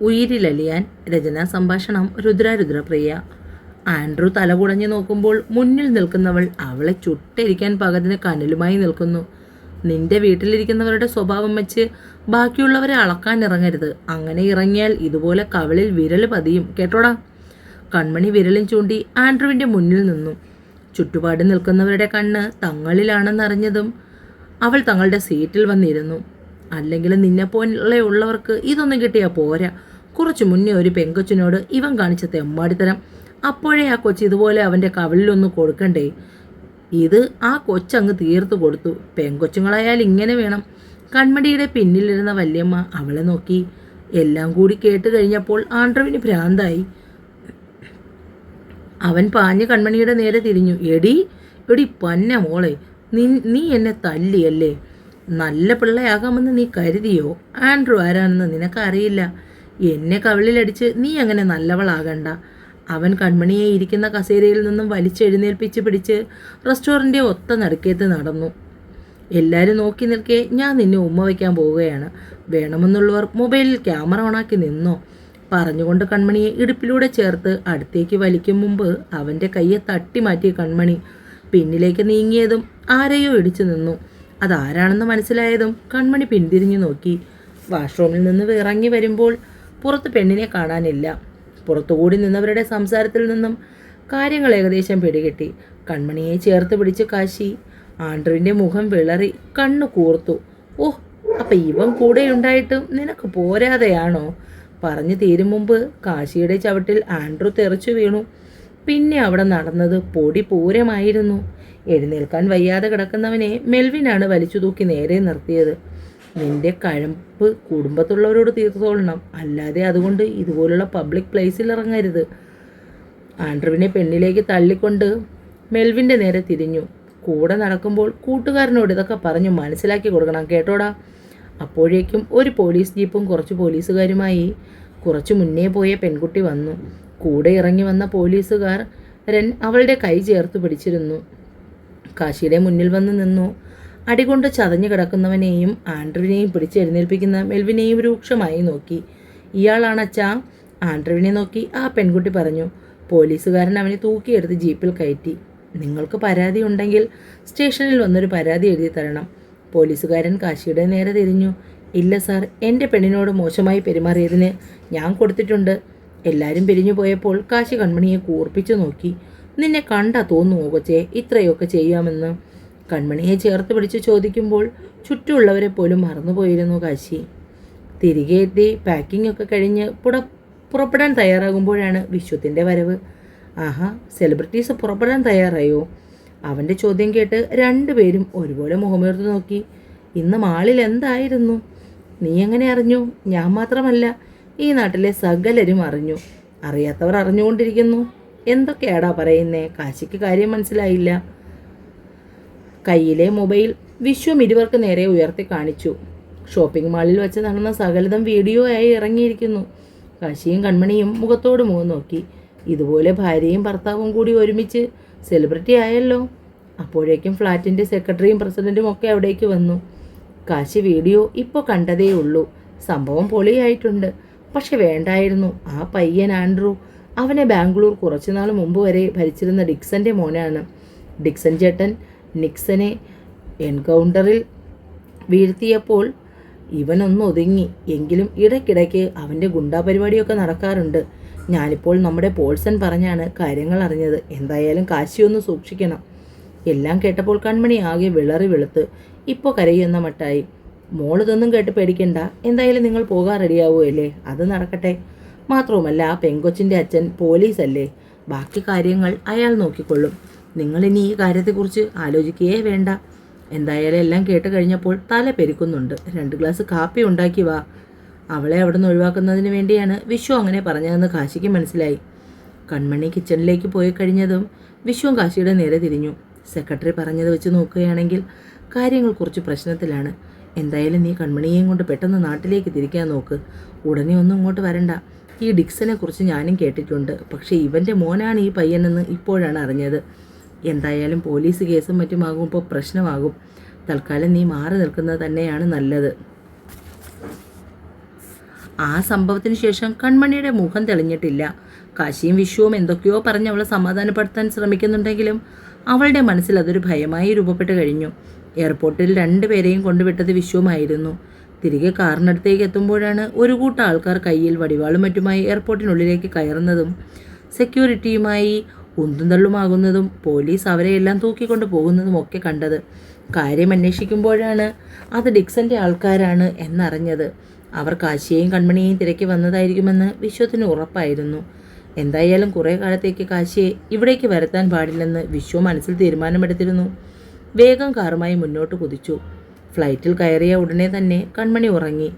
ഉയിരിലലിയാൻ. രചനാ സംഭാഷണം രുദ്രപ്രിയ. ആൻഡ്രൂ തലകുടഞ്ഞു നോക്കുമ്പോൾ മുന്നിൽ നിൽക്കുന്നവൾ അവളെ ചുട്ടിരിക്കാൻ പകതിന് കനലുമായി നിൽക്കുന്നു. നിന്റെ വീട്ടിലിരിക്കുന്നവരുടെ സ്വഭാവം വെച്ച് ബാക്കിയുള്ളവരെ അളക്കാൻ ഇറങ്ങരുത്. അങ്ങനെ ഇറങ്ങിയാൽ ഇതുപോലെ കവിളിൽ വിരൽ പതിയും, കേട്ടോടാ. കൺമണി വിരലും ചൂണ്ടി ആൻഡ്രുവിൻ്റെ മുന്നിൽ നിന്നു. ചുറ്റുപാട് നിൽക്കുന്നവരുടെ കണ്ണ് തങ്ങളിലാണെന്നറിഞ്ഞതും അവൾ തങ്ങളുടെ സീറ്റിൽ വന്നിരുന്നു. അല്ലെങ്കിൽ നിന്നെപ്പോലെയുള്ളവർക്ക് ഇതൊന്നും കിട്ടിയാൽ പോരാ. കുറച്ചു മുന്നേ ഒരു പെങ്കൊച്ചിനോട് ഇവൻ കാണിച്ച തെമ്മാടിത്തരം. അപ്പോഴേ ആ കൊച്ച് ഇതുപോലെ അവൻ്റെ കവിളിലൊന്ന് കൊടുക്കണ്ടേ. ഇത് ആ കൊച്ചങ്ങ് തീർത്തു കൊടുത്തു. പെങ്കൊച്ചുങ്ങളായാൽ ഇങ്ങനെ വേണം. കൺമണിയുടെ പിന്നിലിരുന്ന വല്യമ്മ അവളെ നോക്കി. എല്ലാം കൂടി കേട്ട് കഴിഞ്ഞപ്പോൾ ആൻഡ്രുവിന് ഭ്രാന്തായി. അവൻ പാഞ്ഞ് കൺമണിയുടെ നേരെ തിരിഞ്ഞു. എടി പന്ന മോളെ, നീ എന്നെ തല്ലിയല്ലേ? നല്ല പിള്ളയാകാമെന്ന് നീ കരുതിയോ? ആൻഡ്രു ആരാണെന്ന് നിനക്കറിയില്ല. എന്നെ കവിളിലടിച്ച് നീ അങ്ങനെ നല്ലവളാകണ്ട. അവൻ കൺമണിയെ ഇരിക്കുന്ന കസേരയിൽ നിന്നും വലിച്ചെഴുന്നേൽപ്പിച്ച് പിടിച്ച് റെസ്റ്റോറൻറ്റ് ഒത്ത നടുക്കേത്ത് നടന്നു. എല്ലാവരും നോക്കി നിൽക്കെ ഞാൻ നിന്നെ ഉമ്മ വയ്ക്കാൻ പോവുകയാണ്. വേണമെന്നുള്ളവർ മൊബൈലിൽ ക്യാമറ ഓണാക്കി നിന്നോ. പറഞ്ഞുകൊണ്ട് കൺമണിയെ ഇടുപ്പിലൂടെ ചേർത്ത് അടുത്തേക്ക് വലിക്കും മുമ്പ് അവൻ്റെ കയ്യെ തട്ടി മാറ്റിയ കൺമണി പിന്നിലേക്ക് നീങ്ങിയതും ആരെയോ ഇടിച്ചു നിന്നു. അതാരാണെന്ന് മനസ്സിലായതും കൺമണി പിന്തിരിഞ്ഞു നോക്കി. വാഷ്റൂമിൽ നിന്ന് ഇറങ്ങി വരുമ്പോൾ പുറത്ത് പെണ്ണിനെ കാണാനില്ല. പുറത്തുകൂടി നിന്നവരുടെ സംസാരത്തിൽ നിന്നും കാര്യങ്ങൾ ഏകദേശം പിടികിട്ടി. കൺമണിയെ ചേർത്ത് പിടിച്ച് കാശി. ആൻഡ്രുവിൻ്റെ മുഖം വിളറി, കണ്ണു കൂർത്തു. ഓഹ്, അപ്പം ഇവൻ കൂടെ ഉണ്ടായിട്ടും നിനക്ക് പോരാതെയാണോ? പറഞ്ഞു തീരും മുമ്പ് കാശിയുടെ ചവിട്ടിൽ ആൻഡ്രു തെറിച്ചു വീണു. പിന്നെ അവിടെ നടന്നത് പൊടി പൂരമായിരുന്നു. എഴുന്നേൽക്കാൻ വയ്യാതെ കിടക്കുന്നവനെ മെൽവിനാണ് വലിച്ചു തൂക്കി നേരെ നിർത്തിയത്. നിന്റെ കഴമ്പ് കുടുംബത്തുള്ളവരോട് തീർത്തോളണം, അല്ലാതെ അതുകൊണ്ട് ഇതുപോലുള്ള പബ്ലിക് പ്ലേസിൽ ഇറങ്ങരുത്. ആൻഡ്രുവിനെ പെണ്ണിലേക്ക് തള്ളിക്കൊണ്ട് മെൽവിൻ്റെ നേരെ തിരിഞ്ഞു. കൂടെ നടക്കുമ്പോൾ കൂട്ടുകാരനോട് ഇതൊക്കെ പറഞ്ഞു മനസ്സിലാക്കി കൊടുക്കണം, കേട്ടോടാ. അപ്പോഴേക്കും ഒരു പോലീസ് ജീപ്പും കുറച്ച് പോലീസുകാരുമായി കുറച്ചു മുന്നേ പോയ പെൺകുട്ടി വന്നു. കൂടെ ഇറങ്ങി വന്ന പോലീസുകാരൻ അവളുടെ കൈ ചേർത്ത് പിടിച്ചിരുന്നു. കാശിയുടെ മുന്നിൽ വന്ന് നിന്നു. അടികൊണ്ട് ചതഞ്ഞു കിടക്കുന്നവനെയും ആൻഡ്രുവിനെയും പിടിച്ചെഴുന്നേൽപ്പിക്കുന്ന മെൽവിനെയും രൂക്ഷമായി നോക്കി. ഇയാളാണച്ചാ? ആൻഡ്രുവിനെ നോക്കി ആ പെൺകുട്ടി പറഞ്ഞു. പോലീസുകാരൻ അവനെ തൂക്കിയെടുത്ത് ജീപ്പിൽ കയറ്റി. നിങ്ങൾക്ക് പരാതി ഉണ്ടെങ്കിൽ സ്റ്റേഷനിൽ വന്നൊരു പരാതി എഴുതി തരണം. പോലീസുകാരൻ കാശിയുടെ നേരെ തിരിഞ്ഞു. ഇല്ല സാർ, എൻ്റെ പെണ്ണിനോട് മോശമായി പെരുമാറിയതിന് ഞാൻ കൊടുത്തിട്ടുണ്ട്. എല്ലാവരും പിരിഞ്ഞു പോയപ്പോൾ കാശി കൺമണിയെ കൂർപ്പിച്ചു നോക്കി. നിന്നെ കണ്ടാ തോന്നുമോ കൊച്ചേ ഇത്രയൊക്കെ ചെയ്യാമെന്ന്? കൺമണിയെ ചേർത്ത് പിടിച്ച് ചോദിക്കുമ്പോൾ ചുറ്റുമുള്ളവരെ പോലും മറന്നുപോയിരുന്നു കാശി. തിരികെ എത്തി പാക്കിംഗ് ഒക്കെ കഴിഞ്ഞ് പുറപ്പെടാൻ തയ്യാറാകുമ്പോഴാണ് വിശ്വത്തിൻ്റെ വരവ്. ആഹാ, സെലിബ്രിറ്റീസ് പുറപ്പെടാൻ തയ്യാറായോ? അവൻ്റെ ചോദ്യം കേട്ട് രണ്ടുപേരും ഒരുപോലെ മുഖമുയർത്ത് നോക്കി. ഇന്ന് മാളിൽ എന്തായിരുന്നു? നീ എങ്ങനെ അറിഞ്ഞു? ഞാൻ മാത്രമല്ല, ഈ നാട്ടിലെ സകലരും അറിഞ്ഞു. അറിയാത്തവർ അറിഞ്ഞുകൊണ്ടിരിക്കുന്നു. എന്തൊക്കെയാടാ പറയുന്നേ? കാശിക്ക് കാര്യം മനസ്സിലായില്ല. കയ്യിലെ മൊബൈൽ വിശ്വം ഇരുവർക്ക് നേരെ ഉയർത്തി കാണിച്ചു. ഷോപ്പിംഗ് മാളിൽ വെച്ച് നടന്ന സകലതും വീഡിയോ ആയി ഇറങ്ങിയിരിക്കുന്നു. കാശിയും കൺമണിയും മുഖത്തോട് മുഖം നോക്കി. ഇതുപോലെ ഭാര്യയും ഭർത്താവും കൂടി ഒരുമിച്ച് സെലിബ്രിറ്റി ആയല്ലോ. അപ്പോഴേക്കും ഫ്ലാറ്റിൻ്റെ സെക്രട്ടറിയും പ്രസിഡൻറ്റും ഒക്കെ അവിടേക്ക് വന്നു. കാശി വീഡിയോ ഇപ്പോൾ കണ്ടതേ ഉള്ളൂ. സംഭവം പൊളിയായിട്ടുണ്ട്. പക്ഷെ വേണ്ടായിരുന്നു. ആ പയ്യൻ ആൻഡ്രു, അവനെ ബാംഗ്ലൂർ കുറച്ചുനാൾ മുമ്പ് വരെ ഭരിച്ചിരുന്ന ഡിക്സൻ്റെ മോനാണ്. ഡിക്സൺ ചേട്ടൻ നിക്സനെ എൻകൗണ്ടറിൽ വീഴ്ത്തിയപ്പോൾ ഇവനൊന്ന് ഒതുങ്ങി. എങ്കിലും ഇടയ്ക്കിടയ്ക്ക് അവൻ്റെ ഗുണ്ടാ പരിപാടിയൊക്കെ നടക്കാറുണ്ട്. ഞാനിപ്പോൾ നമ്മുടെ പോൾസൺ പറഞ്ഞാണ് കാര്യങ്ങൾ അറിഞ്ഞത്. എന്തായാലും കാശിയൊന്ന് സൂക്ഷിക്കണം. എല്ലാം കേട്ടപ്പോൾ കൺമണി ആകെ വിളറി വെളുത്ത് ഇപ്പോൾ കരയുന്ന മട്ടായി. മോളിതൊന്നും കേട്ട് പേടിക്കണ്ട. എന്തായാലും നിങ്ങൾ പോകാൻ റെഡിയാവുമല്ലേ? അത് നടക്കട്ടെ. മാത്രവുമല്ല ആ പെങ്കൊച്ചിൻ്റെ അച്ഛൻ പോലീസല്ലേ. ബാക്കി കാര്യങ്ങൾ അയാൾ നോക്കിക്കൊള്ളും. നിങ്ങളിനി ഈ കാര്യത്തെക്കുറിച്ച് ആലോചിക്കുകയേ വേണ്ട. എന്തായാലും എല്ലാം കേട്ട് കഴിഞ്ഞപ്പോൾ തല പെരുക്കുന്നുണ്ട്. 2 ഗ്ലാസ് കാപ്പി ഉണ്ടാക്കി വാ. അവളെ അവിടെ നിന്ന് ഒഴിവാക്കുന്നതിന് വേണ്ടിയാണ് വിശ്വ അങ്ങനെ പറഞ്ഞതെന്ന് കാശിക്ക് മനസ്സിലായി. കൺമണി കിച്ചണിലേക്ക് പോയി കഴിഞ്ഞതും വിശ്വം കാശിയുടെ നേരെ തിരിഞ്ഞു. സെക്രട്ടറി പറഞ്ഞത് വെച്ച് നോക്കുകയാണെങ്കിൽ കാര്യങ്ങൾ കുറച്ച് പ്രശ്നത്തിലാണ്. എന്തായാലും നീ കൺമണിയെയും കൊണ്ട് പെട്ടെന്ന് നാട്ടിലേക്ക് തിരിക്കാൻ നോക്ക്. ഉടനെ ഒന്നും ഇങ്ങോട്ട് വരണ്ട. ഈ ഡിക്സനെ കുറിച്ച് ഞാനും കേട്ടിട്ടുണ്ട്. പക്ഷേ ഇവൻ്റെ മോനാണ് ഈ പയ്യനെന്ന് ഇപ്പോഴാണ് അറിഞ്ഞത്. എന്തായാലും പോലീസ് കേസും മറ്റുമാകുമ്പോൾ പ്രശ്നമാകും. തൽക്കാലം നീ മാറി നിൽക്കുന്നത് തന്നെയാണ് നല്ലത്. ആ സംഭവത്തിന് ശേഷം കൺമണിയുടെ മുഖം തെളിഞ്ഞിട്ടില്ല. കാശിയും വിശ്വവും എന്തൊക്കെയോ പറഞ്ഞ് അവളെ സമാധാനപ്പെടുത്താൻ ശ്രമിക്കുന്നുണ്ടെങ്കിലും അവളുടെ മനസ്സിൽ അതൊരു ഭയമായി രൂപപ്പെട്ട് കഴിഞ്ഞു. എയർപോർട്ടിൽ രണ്ടുപേരെയും കൊണ്ടുവിട്ടത് വിശ്വമായിരുന്നു. തിരികെ കാറിനടുത്തേക്ക് എത്തുമ്പോഴാണ് ഒരു കൂട്ടം ആൾക്കാർ കയ്യിൽ വടിവാളും മറ്റുമായി എയർപോർട്ടിനുള്ളിലേക്ക് കയറുന്നതും സെക്യൂരിറ്റിയുമായി ഉന്തും തള്ളുമാകുന്നതും പോലീസ് അവരെയെല്ലാം തൂക്കിക്കൊണ്ട് പോകുന്നതും ഒക്കെ കണ്ടത്. കാര്യം അന്വേഷിക്കുമ്പോഴാണ് അത് ഡിക്സന്റെ ആൾക്കാരാണ് എന്നറിഞ്ഞത്. അവർ കാശിയെയും കൺമണിയെയും തിരക്കി വന്നതായിരിക്കുമെന്ന് വിശ്വത്തിന് ഉറപ്പായിരുന്നു. എന്തായാലും കുറേ കാലത്തേക്ക് കാശിയെ ഇവിടേക്ക് വരുത്താൻ പാടില്ലെന്ന് വിശ്വ മനസ്സിൽ തീരുമാനമെടുത്തിരുന്നു. വേഗം കാറുമായി മുന്നോട്ട് കുതിച്ചു. ഫ്ലൈറ്റിൽ കയറിയ ഉടനെ തന്നെ കൺമണി ഉറങ്ങി.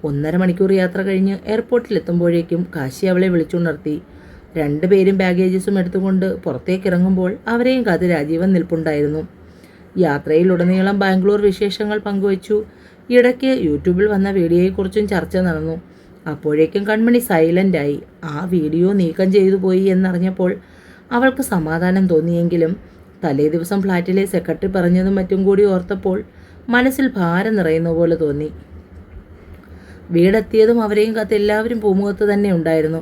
1.5 മണിക്കൂർ യാത്ര കഴിഞ്ഞ് എയർപോർട്ടിലെത്തുമ്പോഴേക്കും കാശി അവളെ വിളിച്ചുണർത്തി. രണ്ടുപേരും ബാഗേജസും എടുത്തുകൊണ്ട് പുറത്തേക്ക് ഇറങ്ങുമ്പോൾ അവരെയും കാത്ത് രാജീവൻ നിൽപ്പുണ്ടായിരുന്നു. യാത്രയിലുടനീളം ബാംഗ്ലൂർ വിശേഷങ്ങൾ പങ്കുവച്ചു. ഇടയ്ക്ക് യൂട്യൂബിൽ വന്ന വീഡിയോയെക്കുറിച്ചും ചർച്ച നടന്നു. അപ്പോഴേക്കും കൺമണി സൈലൻ്റായി. ആ വീഡിയോ നീക്കം ചെയ്തു പോയി എന്നറിഞ്ഞപ്പോൾ അവൾക്ക് സമാധാനം തോന്നിയെങ്കിലും തലേ ദിവസം ഫ്ലാറ്റിലെ സെക്രട്ടറി പറഞ്ഞതും മറ്റും കൂടി ഓർത്തപ്പോൾ മനസ്സിൽ ഭാരം നിറയുന്ന പോലെ തോന്നി. വീടെത്തിയതും അവരെയും കാത്ത് എല്ലാവരും പൂമുഖത്ത് തന്നെ ഉണ്ടായിരുന്നു.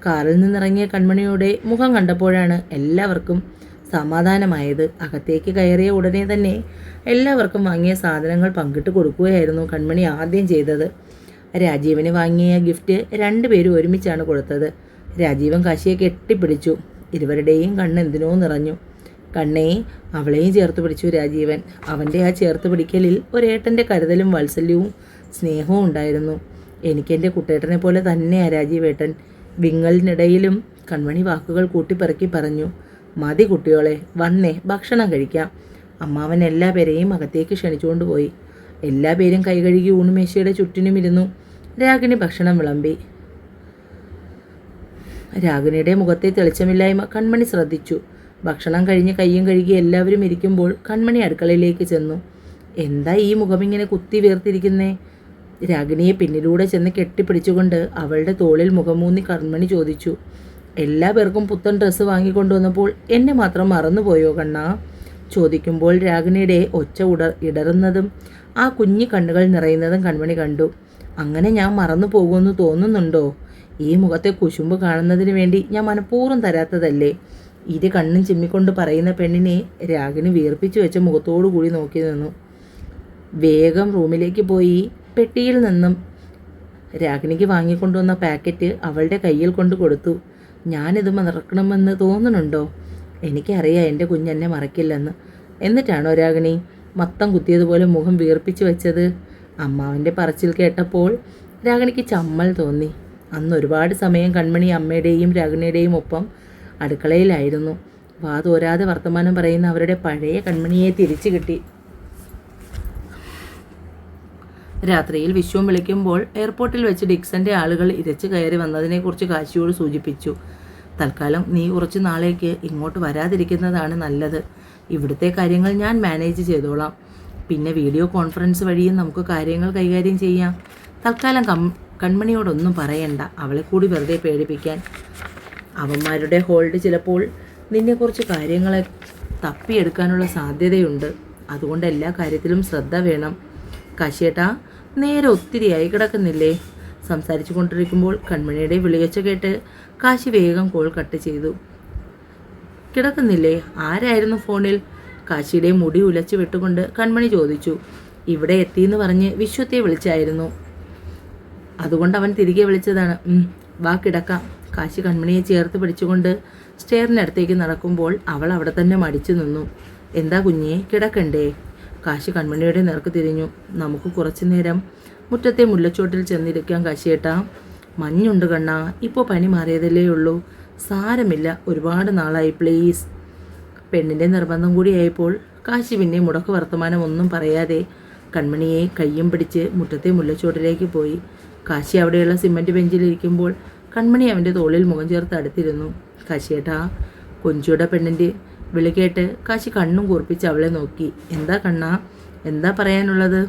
കാറിൽ നിന്നിറങ്ങിയ കൺമണിയുടെ മുഖം കണ്ടപ്പോഴാണ് എല്ലാവർക്കും സമാധാനമായത്. അകത്തേക്ക് കയറിയ ഉടനെ തന്നെ എല്ലാവർക്കും വാങ്ങിയ സാധനങ്ങൾ പങ്കിട്ട് കൊടുക്കുകയായിരുന്നു കൺമണി ആദ്യം ചെയ്തത്. രാജീവന് വാങ്ങിയ ഗിഫ്റ്റ് രണ്ടുപേരും ഒരുമിച്ചാണ് കൊടുത്തത്. രാജീവൻ കാശിയെ കെട്ടിപ്പിടിച്ചു. ഇരുവരുടെയും കണ്ണ് എന്തിനോ നിറഞ്ഞു. കണ്ണേ, അവളെയും ചേർത്ത് പിടിച്ചു രാജീവൻ. അവൻ്റെ ആ ചേർത്ത് പിടിക്കലിൽ ഒരേട്ടൻ്റെ കരുതലും വാത്സല്യവും സ്നേഹവും ഉണ്ടായിരുന്നു. എനിക്കെൻ്റെ കുട്ടേട്ടനെ പോലെ തന്നെയാ രാജീവേട്ടൻ. വിങ്ങലിനിടയിലും കൺമണി വാക്കുകൾ കൂട്ടിപ്പെറുക്കി പറഞ്ഞു. മതി കുട്ടിയോളെ, വന്നേ ഭക്ഷണം കഴിക്കാം. അമ്മാവൻ എല്ലാ പേരെയും അകത്തേക്ക് ക്ഷണിച്ചുകൊണ്ട് പോയി. എല്ലാ പേരും കൈകഴുകി ഊണുമേശയുടെ ചുറ്റിനും ഇരുന്നു. രാഗിണി ഭക്ഷണം വിളമ്പി. രാഗിണിയുടെ മുഖത്തെ തെളിച്ചമില്ലായ്മ കൺമണി ശ്രദ്ധിച്ചു. ഭക്ഷണം കഴിഞ്ഞ് കയ്യും കഴുകി എല്ലാവരും ഇരിക്കുമ്പോൾ കൺമണി അടുക്കളയിലേക്ക് ചെന്നു. എന്താ ഈ മുഖമിങ്ങനെ കുത്തി വീർത്തിരിക്കുന്നേ? രാഗിണിയെ പിന്നിലൂടെ ചെന്ന് കെട്ടിപ്പിടിച്ചുകൊണ്ട് അവളുടെ തോളിൽ മുഖമൂന്നി കൺമണി ചോദിച്ചു. എല്ലാ പേർക്കും പുത്തൻ ഡ്രസ്സ് വാങ്ങിക്കൊണ്ടുവന്നപ്പോൾ എന്നെ മാത്രം മറന്നുപോയോ കണ്ണാ? ചോദിക്കുമ്പോൾ രാഗിണിയുടെ ഒച്ച ഇടറുന്നതും ആ കുഞ്ഞി കണ്ണുകൾ നിറയുന്നതും കൺമണി കണ്ടു. അങ്ങനെ ഞാൻ മറന്നു പോകുമെന്ന് തോന്നുന്നുണ്ടോ? ഈ മുഖത്തെ കുശുമ്പ് കാണുന്നതിന് വേണ്ടി ഞാൻ മനഃപൂർവ്വം തരാത്തതല്ലേ? ഇരു കണ്ണും ചിമ്മിക്കൊണ്ട് പറയുന്ന പെണ്ണിനെ രാഗിണി വീർപ്പിച്ചു വെച്ച മുഖത്തോടു കൂടി നോക്കി നിന്നു. വേഗം റൂമിലേക്ക് പോയി പെട്ടിയിൽ നിന്നും രാഗിണിക്ക് വാങ്ങിക്കൊണ്ടുവന്ന പാക്കറ്റ് അവളുടെ കയ്യിൽ കൊണ്ട് കൊടുത്തു. ഞാനിത് മറക്കണമെന്ന് തോന്നുന്നുണ്ടോ? എനിക്കറിയാം എൻ്റെ കുഞ്ഞെന്നെ മറക്കില്ലെന്ന്. എന്നിട്ടാണോ രാഗിണി മത്തം കുത്തിയതുപോലെ മുഖം വീർപ്പിച്ചു വെച്ചത്? അമ്മാവൻ്റെ പറച്ചിൽ കേട്ടപ്പോൾ രാഗിണിക്ക് ചമ്മൽ തോന്നി. അന്ന് ഒരുപാട് സമയം കൺമണി അമ്മയുടെയും രാഗിണിയുടെയും ഒപ്പം അടുക്കളയിലായിരുന്നു. വാതോരാതെ വർത്തമാനം പറയുന്ന അവരുടെ പഴയ കൺമണിയെ തിരിച്ചു കിട്ടി. രാത്രിയിൽ വിശ്വം വിളിക്കുമ്പോൾ എയർപോർട്ടിൽ വെച്ച് ഡിക്സന്റെ ആളുകൾ ഇരച്ചു കയറി വന്നതിനെക്കുറിച്ച് കാശിയോട് സൂചിപ്പിച്ചു. തൽക്കാലം നീ കുറച്ച് നാളേക്ക് ഇങ്ങോട്ട് വരാതിരിക്കുന്നതാണ് നല്ലത്. ഇവിടുത്തെ കാര്യങ്ങൾ ഞാൻ മാനേജ് ചെയ്തോളാം. പിന്നെ വീഡിയോ കോൺഫറൻസ് വഴിയും നമുക്ക് കാര്യങ്ങൾ കൈകാര്യം ചെയ്യാം. തൽക്കാലം കൺമണിയോടൊന്നും പറയണ്ട, അവളെ കൂടി വെറുതെ പേടിപ്പിക്കാൻ. അവന്മാരുടെ ഹോൾഡ് ചിലപ്പോൾ നിന്നെക്കുറിച്ച് കാര്യങ്ങളെ തപ്പിയെടുക്കാനുള്ള സാധ്യതയുണ്ട്. അതുകൊണ്ട് എല്ലാ കാര്യത്തിലും ശ്രദ്ധ വേണം. കാശിയേട്ടാ, നേരെ ഒത്തിരിയായി കിടക്കുന്നില്ലേ? സംസാരിച്ചു കൊണ്ടിരിക്കുമ്പോൾ കൺമണിയുടെ വിളിയൊച്ച കേട്ട് കാശി വേഗം കോൾ കട്ട് ചെയ്തു. കിടക്കുന്നില്ലേ? ആരായിരുന്നു ഫോണിൽ? കാശിയുടെ മുടി ഉലച്ചു വിട്ടുകൊണ്ട് കൺമണി ചോദിച്ചു. ഇവിടെ എത്തിയെന്ന് പറഞ്ഞ് വിശ്വത്തെ വിളിച്ചായിരുന്നു. അതുകൊണ്ട് അവൻ തിരികെ വിളിച്ചതാണ്. വാ കിടക്കാം. കാശി കൺമണിയെ ചേർത്ത് പിടിച്ചുകൊണ്ട് സ്റ്റെയറിനടുത്തേക്ക് നടക്കുമ്പോൾ അവൾ അവിടെ തന്നെ മടിച്ചു നിന്നു. എന്താ കുഞ്ഞേ, കിടക്കണ്ടേ? കാശി കൺമണിയുടെ നേർക്ക് തിരിഞ്ഞു. നമുക്ക് കുറച്ചു നേരം മുറ്റത്തെ മുല്ലച്ചോട്ടിൽ ചെന്നിരിക്കാം കാശിയേട്ടാ. മഞ്ഞുണ്ട് കണ്ണാ, ഇപ്പോൾ പനി മാറിയതല്ലേ ഉള്ളൂ. സാരമില്ല, ഒരുപാട് നാളായി, പ്ലീസ്. പെണ്ണിൻ്റെ നിർബന്ധം കൂടിയായപ്പോൾ കാശി പിന്നെ മുടക്ക് വർത്തമാനം ഒന്നും പറയാതെ കൺമണിയെ കയ്യും പിടിച്ച് മുറ്റത്തെ മുല്ലച്ചോട്ടിലേക്ക് പോയി. കാശി അവിടെയുള്ള സിമൻറ്റ് ബെഞ്ചിലിരിക്കുമ്പോൾ കൺമണി അവൻ്റെ തോളിൽ മുഖം ചേർത്ത് അടുത്തിരുന്നു. കാശിയേട്ടാ. കൊഞ്ചുയുടെ പെണ്ണിൻ്റെ വിളി കേട്ട് കാശി കണ്ണും കൂർപ്പിച്ച് അവളെ നോക്കി. എന്താ കണ്ണാ, എന്താ പറയാനുള്ളത്?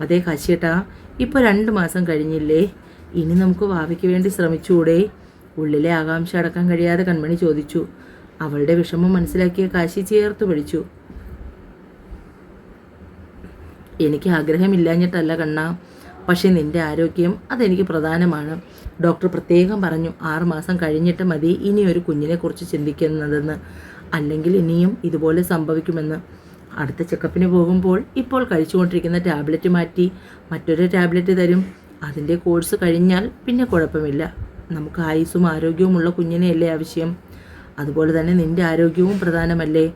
അതേ കാശിയേട്ടാ, ഇപ്പോൾ 2 മാസം കഴിഞ്ഞില്ലേ? ഇനി നമുക്ക് ഭാവിക്ക് വേണ്ടി ശ്രമിച്ചുകൂടെ? ഉള്ളിലെ ആകാംക്ഷ അടക്കാൻ കഴിയാതെ കൺമണി ചോദിച്ചു. അവളുടെ വിഷമം മനസ്സിലാക്കിയ കാശി ചേർത്ത് പിടിച്ചു. എനിക്ക് ആഗ്രഹമില്ലാഞ്ഞിട്ടല്ല കണ്ണാ, പക്ഷേ നിൻ്റെ ആരോഗ്യം അതെനിക്ക് പ്രധാനമാണ്. ഡോക്ടർ പ്രത്യേകം പറഞ്ഞു 6 മാസം കഴിഞ്ഞിട്ട് മതി ഇനിയൊരു കുഞ്ഞിനെക്കുറിച്ച് ചിന്തിക്കുന്നതെന്ന്. അല്ലെങ്കിൽ ഇനിയും ഇതുപോലെ സംഭവിക്കുമെന്ന്. അടുത്ത ചെക്കപ്പിന് പോകുമ്പോൾ ഇപ്പോൾ കഴിച്ചുകൊണ്ടിരിക്കുന്ന ടാബ്ലറ്റ് മാറ്റി മറ്റൊരു ടാബ്ലറ്റ് തരും. അതിൻ്റെ കോഴ്സ് കഴിഞ്ഞാൽ പിന്നെ കുഴപ്പമില്ല. നമുക്ക് ആയുസ്സും ആരോഗ്യവുമുള്ള കുഞ്ഞിനെയല്ലേ ആവശ്യം. അതുപോലെ തന്നെ നിൻ്റെ ആരോഗ്യവും പ്രധാനമല്ലേ.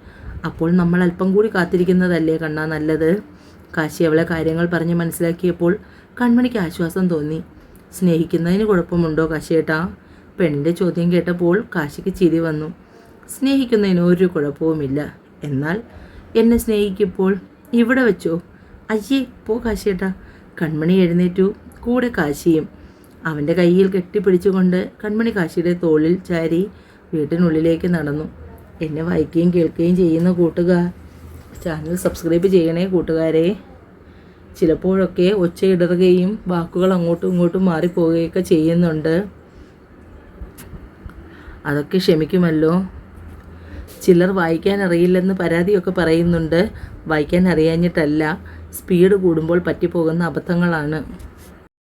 അപ്പോൾ നമ്മൾ അല്പം കൂടി കാത്തിരിക്കുന്നതല്ലേ കണ്ണാ നല്ലത്. കാശി അവളെ കാര്യങ്ങൾ പറഞ്ഞ് മനസ്സിലാക്കിയപ്പോൾ കൺമണിക്ക് ആശ്വാസം തോന്നി. സ്നേഹിക്കുന്നതിന് കുഴപ്പമുണ്ടോ കാശിയേട്ടാ? പെണ്ണിൻ്റെ ചോദ്യം കേട്ടപ്പോൾ കാശിക്ക് ചിരി വന്നു. സ്നേഹിക്കുന്നതിന് ഒരു കുഴപ്പവുമില്ല. എന്നാൽ എന്നെ സ്നേഹിക്കുമ്പോൾ ഇവിടെ വെച്ചോ? അയ്യേ പോ കാശിയേട്ടാ. കൺമണി എഴുന്നേറ്റു, കൂടെ കാശിയും. അവൻ്റെ കയ്യിൽ കെട്ടിപ്പിടിച്ചുകൊണ്ട് കൺമണി കാശിയുടെ തോളിൽ ചാരി വീട്ടിനുള്ളിലേക്ക് നടന്നു. എന്നെ വായിക്കുകയും കേൾക്കുകയും ചെയ്യുന്ന കൂട്ടുകാർ ചാനൽ സബ്സ്ക്രൈബ് ചെയ്യണേ കൂട്ടുകാരെ. ചിലപ്പോഴൊക്കെ ഒച്ചയിടറുകയും വാക്കുകൾ അങ്ങോട്ടും ഇങ്ങോട്ടും മാറിപ്പോവുകയൊക്കെ ചെയ്യുന്നുണ്ട്. അതൊക്കെ ക്ഷമിക്കുമല്ലോ. ചിലർ വായിക്കാൻ അറിയില്ലെന്ന് പരാതിയൊക്കെ പറയുന്നുണ്ട്. വായിക്കാൻ അറിയാഞ്ഞിട്ടല്ല, സ്പീഡ് കൂടുമ്പോൾ പറ്റിപ്പോകുന്ന അബദ്ധങ്ങളാണ്.